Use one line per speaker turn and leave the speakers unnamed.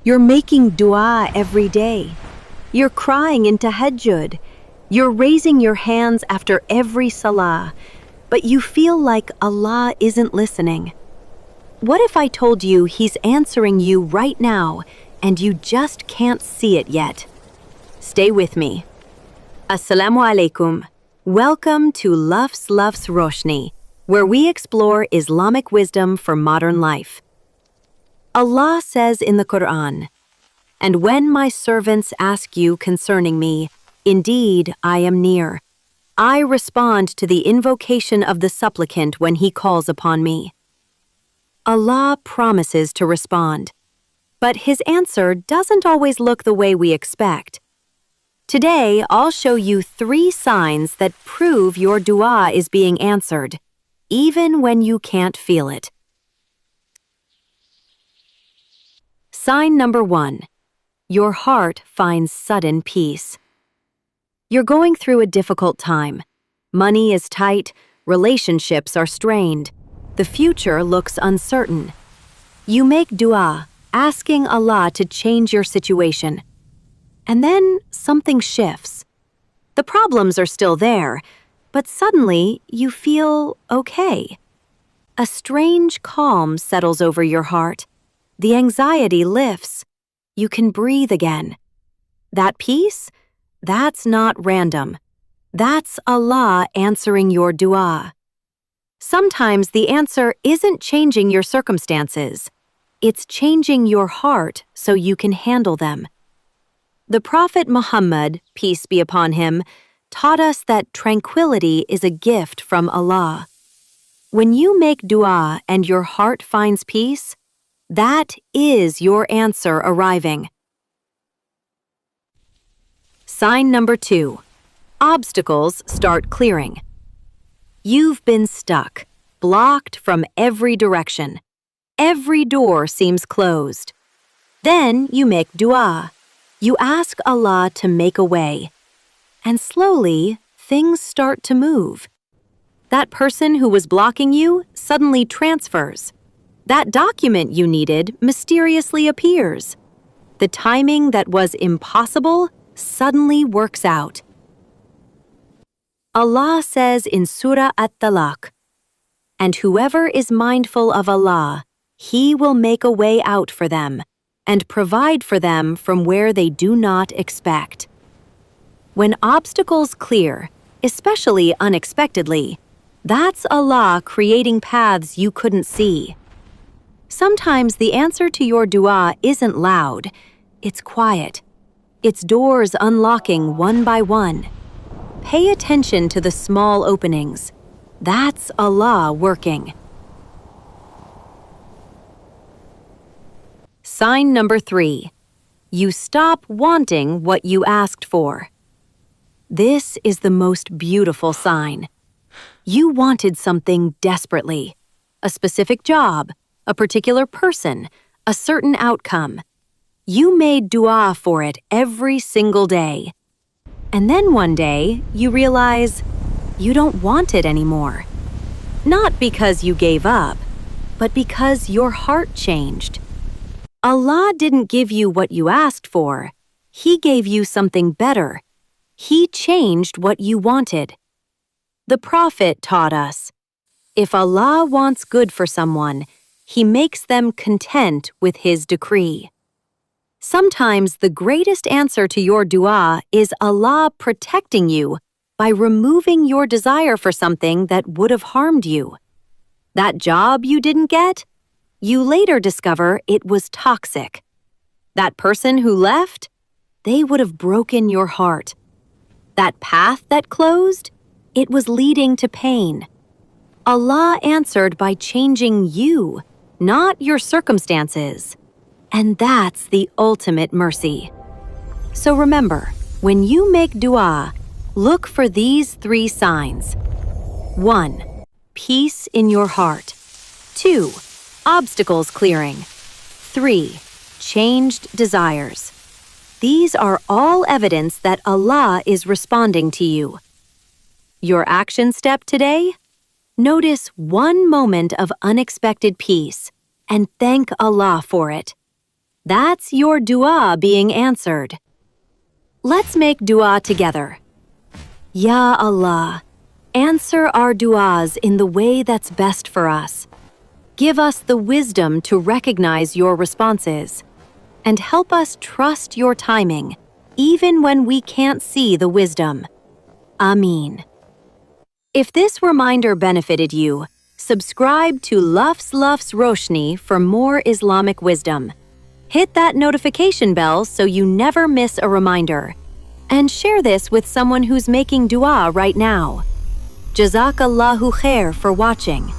You're making dua every day. You're crying in tahajjud. You're raising your hands after every salah, but you feel like Allah isn't listening. What if I told you He's answering you right now and you just can't see it yet? Stay with me. Assalamu alaikum. Welcome to Lafz Lafz Roshni, where we explore Islamic wisdom for modern life. Allah says in the Quran, "And when my servants ask you concerning me, indeed I am near. I respond to the invocation of the supplicant when he calls upon me." Allah promises to respond, but His answer doesn't always look the way we expect. Today, I'll show you 3 signs that prove your dua is being answered, even when you can't feel it. Sign number 1. Your heart finds sudden peace. You're going through a difficult time. Money is tight, relationships are strained, the future looks uncertain. You make dua, asking Allah to change your situation. And then something shifts. The problems are still there, but suddenly you feel okay. A strange calm settles over your heart. The anxiety lifts. You can breathe again. That peace? That's not random. That's Allah answering your dua. Sometimes the answer isn't changing your circumstances. It's changing your heart so you can handle them. The Prophet Muhammad, peace be upon him, taught us that tranquility is a gift from Allah. When you make dua and your heart finds peace, that is your answer arriving. Sign number 2. Obstacles start clearing. You've been stuck, blocked from every direction. Every door seems closed. Then you make dua. You ask Allah to make a way. And slowly, things start to move. That person who was blocking you suddenly transfers. That document you needed mysteriously appears. The timing that was impossible suddenly works out. Allah says in Surah At-Talaq, "And whoever is mindful of Allah, He will make a way out for them, and provide for them from where they do not expect." When obstacles clear, especially unexpectedly, that's Allah creating paths you couldn't see. Sometimes the answer to your dua isn't loud, it's quiet. It's doors unlocking one by one. Pay attention to the small openings. That's Allah working. Sign number 3. You stop wanting what you asked for. This is the most beautiful sign. You wanted something desperately. A specific job, a particular person, a certain outcome. You made dua for it every single day. And then one day, you realize you don't want it anymore. Not because you gave up, but because your heart changed. Allah didn't give you what you asked for. He gave you something better. He changed what you wanted. The Prophet taught us, if Allah wants good for someone, He makes them content with His decree. Sometimes the greatest answer to your dua is Allah protecting you by removing your desire for something that would have harmed you. That job you didn't get? You later discover it was toxic. That person who left? They would have broken your heart. That path that closed? It was leading to pain. Allah answered by changing you, not your circumstances. And that's the ultimate mercy. So remember, when you make dua, look for these 3 signs. 1. Peace in your heart. 2. Obstacles clearing. 3. Changed desires. These are all evidence that Allah is responding to you. Your action step today? Notice one moment of unexpected peace and thank Allah for it. That's your dua being answered. Let's make dua together. Ya Allah, answer our duas in the way that's best for us. Give us the wisdom to recognize your responses, and help us trust your timing, even when we can't see the wisdom. Ameen. If this reminder benefited you, subscribe to Lafz Lafz Roshni for more Islamic wisdom. Hit that notification bell so you never miss a reminder. And share this with someone who's making dua right now. Jazakallahu khair for watching.